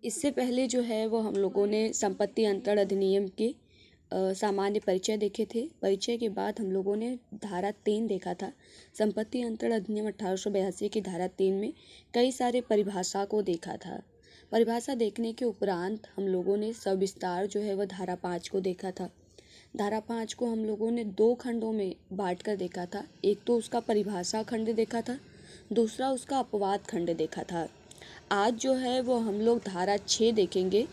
इससे पहले जो है वो हम लोगों ने संपत्ति अंतरण अधिनियम के सामान्य परिचय देखे थे। परिचय के बाद हम लोगों ने धारा 3 देखा था। संपत्ति अंतरण अधिनियम 1882 की धारा 3 में कई सारे परिभाषा को देखा था। परिभाषा देखने के उपरांत हम लोगों ने सविस्तार जो है वह धारा 5 को देखा था। धारा 5 को हम लोगों ने 2 खंडों में बांट कर देखा था। एक तो उसका परिभाषा खंड देखा था, दूसरा उसका अपवाद खंड देखा था। आज जो है वो हम लोग धारा 6 देखेंगे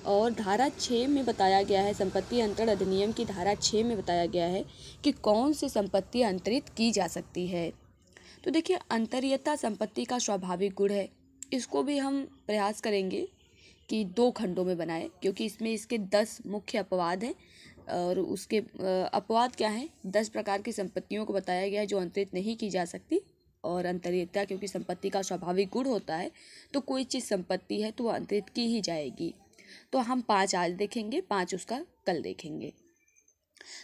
और धारा 6 में बताया गया है, संपत्ति अंतरण अधिनियम की धारा 6 में बताया गया है कि कौन सी संपत्ति अंतरित की जा सकती है। तो देखिए, अंतरीयता संपत्ति का स्वाभाविक गुण है। इसको भी हम प्रयास करेंगे कि 2 खंडों में बनाएं, क्योंकि इसमें इसके 10 मुख्य अपवाद हैं और उसके अपवाद क्या हैं, 10 प्रकार की संपत्तियों को बताया गया है जो अंतरित नहीं की जा सकती। और अंतरीयता क्योंकि संपत्ति का स्वाभाविक गुण होता है, तो कोई चीज़ संपत्ति है तो वो अंतरित की ही जाएगी। तो हम 5 आज देखेंगे, 5 उसका कल देखेंगे।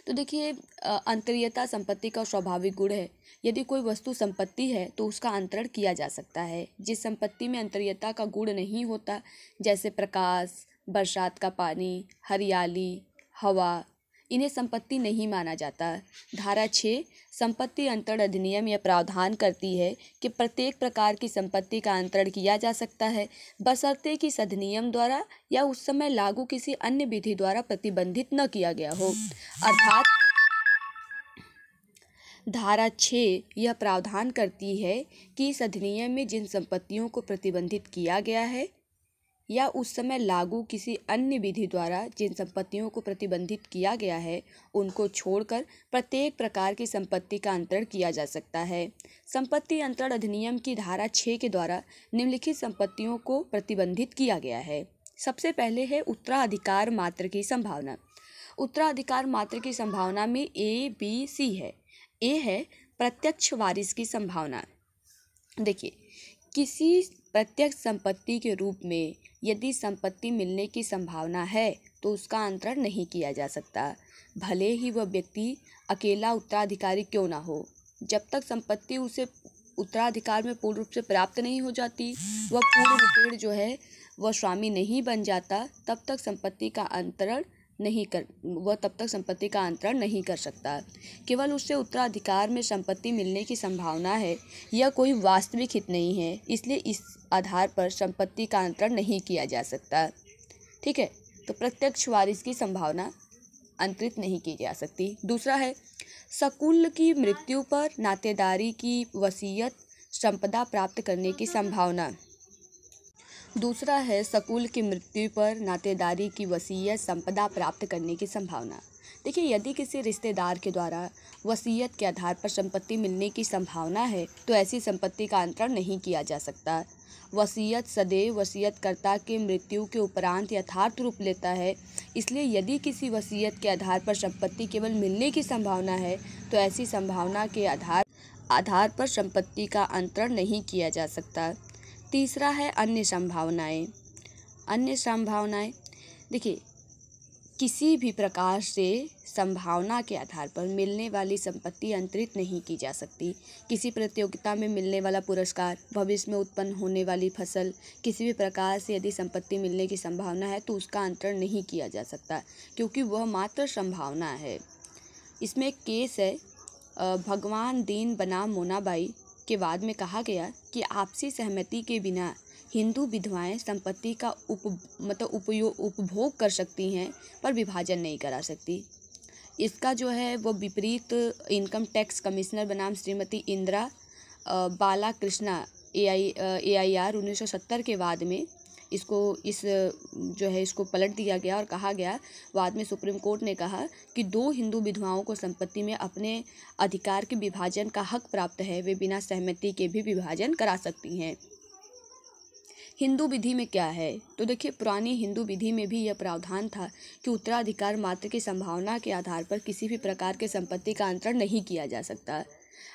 तो देखिए, अंतरीयता संपत्ति का स्वाभाविक गुण है। यदि कोई वस्तु संपत्ति है तो उसका अंतरण किया जा सकता है। जिस संपत्ति में अंतरीयता का गुण नहीं होता, जैसे प्रकाश, बरसात का पानी, हरियाली, हवा, इन्हें संपत्ति नहीं माना जाता। धारा 6 संपत्ति अंतरण अधिनियम यह प्रावधान करती है कि प्रत्येक प्रकार की संपत्ति का अंतरण किया जा सकता है, बशर्ते कि इस अधिनियम द्वारा या उस समय लागू किसी अन्य विधि द्वारा प्रतिबंधित न किया गया हो। अर्थात धारा 6 यह प्रावधान करती है कि इस अधिनियम में जिन संपत्तियों को प्रतिबंधित किया गया है या उस समय लागू किसी अन्य विधि द्वारा जिन संपत्तियों को प्रतिबंधित किया गया है, उनको छोड़कर प्रत्येक प्रकार की संपत्ति का अंतरण किया जा सकता है। संपत्ति अंतरण अधिनियम की धारा 6 के द्वारा निम्नलिखित संपत्तियों को प्रतिबंधित किया गया है। सबसे पहले है उत्तराधिकार मात्र की संभावना। उत्तराधिकार मात्र की संभावना में ABC है। ए है प्रत्यक्ष वारिस की संभावना। देखिए, किसी प्रत्यक्ष संपत्ति के रूप में यदि संपत्ति मिलने की संभावना है तो उसका अंतरण नहीं किया जा सकता, भले ही वह व्यक्ति अकेला उत्तराधिकारी क्यों ना हो। जब तक संपत्ति उसे उत्तराधिकार में पूर्ण रूप से प्राप्त नहीं हो जाती, वह पूर्ण रूपेण जो है वह स्वामी नहीं बन जाता, तब तक संपत्ति का अंतरण नहीं कर सकता। केवल उससे उत्तराधिकार में संपत्ति मिलने की संभावना है, यह कोई वास्तविक हित नहीं है, इसलिए इस आधार पर संपत्ति का अंतरण नहीं किया जा सकता। ठीक है, तो प्रत्यक्ष वारिस की संभावना अंतरित नहीं की जा सकती। दूसरा है सकुल की मृत्यु पर नातेदारी की वसीयत संपदा प्राप्त करने की संभावना। दूसरा है सकुल की मृत्यु पर नातेदारी की वसीयत संपदा प्राप्त करने की संभावना। देखिए, यदि किसी रिश्तेदार के द्वारा वसीयत के आधार पर संपत्ति मिलने की संभावना है तो ऐसी संपत्ति का अंतरण नहीं किया जा सकता। वसीयत सदैव वसीयतकर्ता के मृत्यु के उपरांत यथार्थ रूप लेता है, इसलिए यदि किसी वसीयत के आधार पर संपत्ति केवल मिलने की संभावना है तो ऐसी संभावना के आधार पर संपत्ति का अंतरण नहीं किया जा सकता। तीसरा है अन्य संभावनाएं। अन्य संभावनाएं, देखिए, किसी भी प्रकार से संभावना के आधार पर मिलने वाली संपत्ति अंतरित नहीं की जा सकती। किसी प्रतियोगिता में मिलने वाला पुरस्कार, भविष्य में उत्पन्न होने वाली फसल, किसी भी प्रकार से यदि संपत्ति मिलने की संभावना है तो उसका अंतरण नहीं किया जा सकता, क्योंकि वह मात्र संभावना है। इसमें एक केस है भगवान दीन बनाम मोनाबाई के बाद में कहा गया कि आपसी सहमति के बिना हिंदू विधवाएं संपत्ति का उपभोग कर सकती हैं पर विभाजन नहीं करा सकती। इसका जो है वो विपरीत इनकम टैक्स कमिश्नर बनाम श्रीमती इंदिरा बालाकृष्णा AIR 1970 के बाद में इसको पलट दिया गया और कहा गया, बाद में सुप्रीम कोर्ट ने कहा कि 2 हिंदू विधवाओं को संपत्ति में अपने अधिकार के विभाजन का हक प्राप्त है, वे बिना सहमति के भी विभाजन करा सकती हैं। हिंदू विधि में क्या है, तो देखिए, पुरानी हिंदू विधि में भी यह प्रावधान था कि उत्तराधिकार मात्र की संभावना के आधार पर किसी भी प्रकार के संपत्ति का अंतरण नहीं किया जा सकता।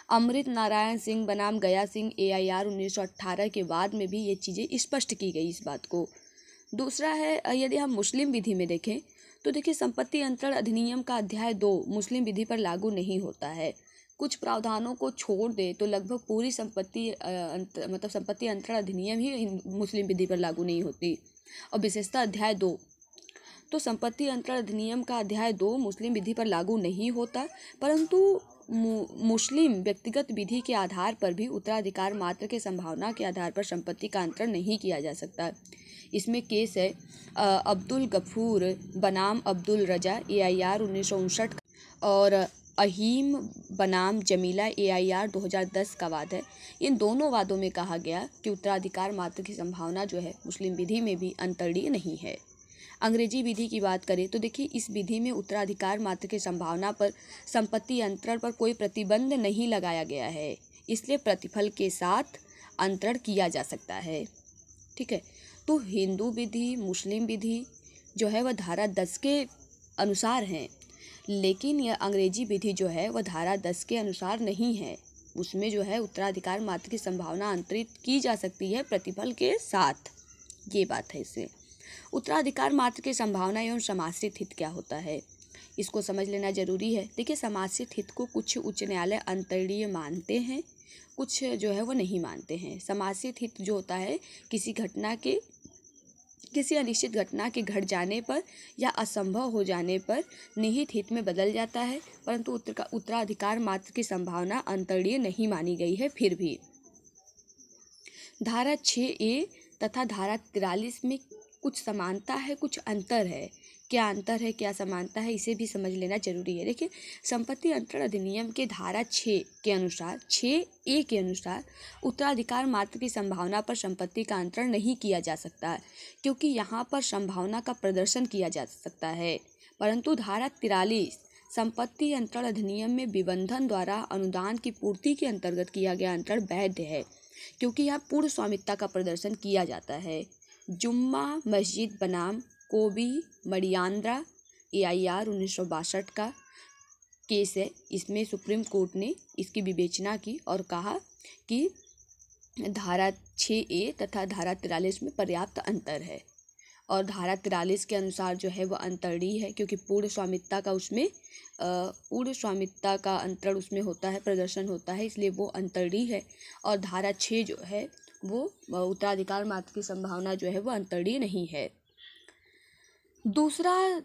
अमृत नारायण सिंह बनाम गया सिंह AIR 1918 के बाद में भी ये चीज़ें स्पष्ट की गई इस बात को। दूसरा है, यदि हम मुस्लिम विधि में देखें तो देखिए, संपत्ति अंतरण अधिनियम का अध्याय 2 मुस्लिम विधि पर लागू नहीं होता है। कुछ प्रावधानों को छोड़ दे तो लगभग पूरी संपत्ति अंतरण अधिनियम ही मुस्लिम विधि पर लागू नहीं होती। और विशेषता अध्याय 2। तो संपत्ति अंतरण अधिनियम का अध्याय 2 मुस्लिम विधि पर लागू नहीं होता, परंतु मुस्लिम व्यक्तिगत विधि के आधार पर भी उत्तराधिकार मात्र के संभावना के आधार पर संपत्ति का अंतरण नहीं किया जा सकता। इसमें केस है अब्दुल गफूर बनाम अब्दुल रजा AIR 1959 और अहीम बनाम जमीला AIR 2010 का वाद है। इन दोनों वादों में कहा गया कि उत्तराधिकार मात्र की संभावना जो है मुस्लिम विधि में भी अंतरणीय नहीं है। अंग्रेजी विधि की बात करें तो देखिए, इस विधि में उत्तराधिकार मात्र की संभावना पर संपत्ति अंतरण पर कोई प्रतिबंध नहीं लगाया गया है, इसलिए प्रतिफल के साथ अंतरण किया जा सकता है। ठीक है, तो हिंदू विधि मुस्लिम विधि जो है वह धारा 10 के अनुसार हैं, लेकिन यह अंग्रेजी विधि जो है वह धारा 10 के अनुसार नहीं है। उसमें जो है उत्तराधिकार मात्र की संभावना अंतरित की जा सकती है प्रतिफल के साथ, ये बात है। इससे उत्तराधिकार मात्र की संभावना एवं समाश्रित हित क्या होता है, इसको समझ लेना जरूरी है। देखिए, समाश्रित हित को कुछ उच्च न्यायालय अंतरणीय मानते हैं, कुछ जो है वो नहीं मानते हैं। समाश्रित हित जो होता है किसी अनिश्चित घटना के घट जाने पर या असंभव हो जाने पर निहित हित में बदल जाता है, परंतु उत्तराधिकार मात्र की संभावना अंतरणीय नहीं मानी गई है। फिर भी धारा 6A तथा धारा 43 में कुछ समानता है, कुछ अंतर है। क्या अंतर है, क्या समानता है, इसे भी समझ लेना जरूरी है। देखिए, संपत्ति अंतरण अधिनियम के धारा 6 के अनुसार 6A के अनुसार उत्तराधिकार मात्र की संभावना पर संपत्ति का अंतरण नहीं किया जा सकता, क्योंकि यहाँ पर संभावना का प्रदर्शन किया जा सकता है। परंतु धारा 43 संपत्ति अंतरण अधिनियम में विबंधन द्वारा अनुदान की पूर्ति के अंतर्गत किया गया अंतरण वैध है, क्योंकि यहाँ पूर्ण स्वामित्व का प्रदर्शन किया जाता है। जुम्मा मस्जिद बनाम कोबी मडियांद्रा AIR 1962 का केस है। इसमें सुप्रीम कोर्ट ने इसकी विवेचना की और कहा कि धारा 6A तथा धारा 43 में पर्याप्त अंतर है, और धारा 43 के अनुसार जो है वह अंतरणीय है, क्योंकि पूर्ण स्वामित्व का अंतरण उसमें होता है, प्रदर्शन होता है, इसलिए वो अंतरणीय है। और धारा 6 जो है वो उत्तराधिकार मात्र की संभावना जो है वो अंतरणीय नहीं है। दूसरा,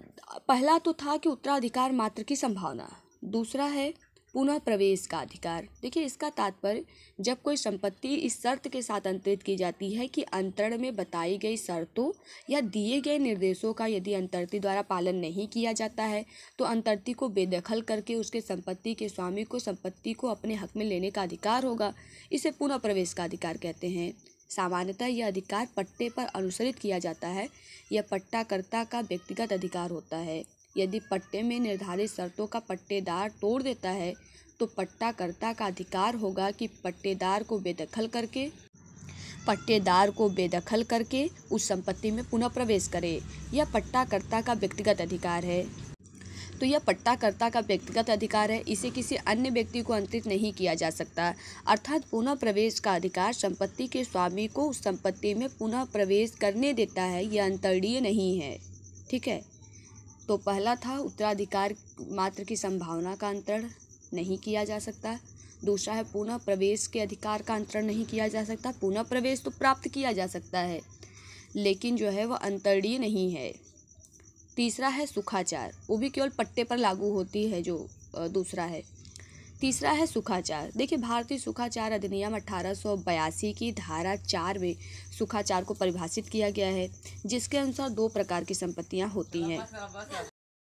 पहला तो था कि उत्तराधिकार मात्र की संभावना, दूसरा है पुनः प्रवेश का अधिकार। देखिए, इसका तात्पर्य जब कोई संपत्ति इस शर्त के साथ अंतरित की जाती है कि अंतरण में बताई गई शर्तों या दिए गए निर्देशों का यदि अंतर्ती द्वारा पालन नहीं किया जाता है तो अंतर्ती को बेदखल करके उसके संपत्ति के स्वामी को संपत्ति को अपने हक में लेने का अधिकार होगा। इसे पुनः प्रवेश का अधिकार कहते हैं। सामान्यतः यह अधिकार पट्टे पर अनुसरित किया जाता है। यह पट्टाकर्ता का व्यक्तिगत अधिकार होता है। यदि पट्टे में निर्धारित शर्तों का पट्टेदार तोड़ देता है तो पट्टाकर्ता का अधिकार होगा कि पट्टेदार को बेदखल करके उस संपत्ति में पुनः प्रवेश करे। यह पट्टाकर्ता का व्यक्तिगत अधिकार है। तो यह पट्टाकर्ता का व्यक्तिगत अधिकार है, इसे किसी अन्य व्यक्ति को अंतरित नहीं किया जा सकता। अर्थात पुनः प्रवेश का अधिकार संपत्ति के स्वामी को उस संपत्ति में पुनः प्रवेश करने देता है, यह अंतरणीय नहीं है। ठीक है, तो पहला था उत्तराधिकार मात्र की संभावना का अंतरण नहीं किया जा सकता। दूसरा है पुनः प्रवेश के अधिकार का अंतरण नहीं किया जा सकता। पुनः प्रवेश तो प्राप्त किया जा सकता है, लेकिन जो है वह अंतरणीय नहीं है। तीसरा है सुखाचार, वो भी केवल पट्टे पर लागू होती है, जो दूसरा है। तीसरा है सुखाचार। देखिए, भारतीय सुखाचार अधिनियम 1882 की धारा 4 में सुखाचार को परिभाषित किया गया है, जिसके अनुसार 2 प्रकार की संपत्तियां होती हैं।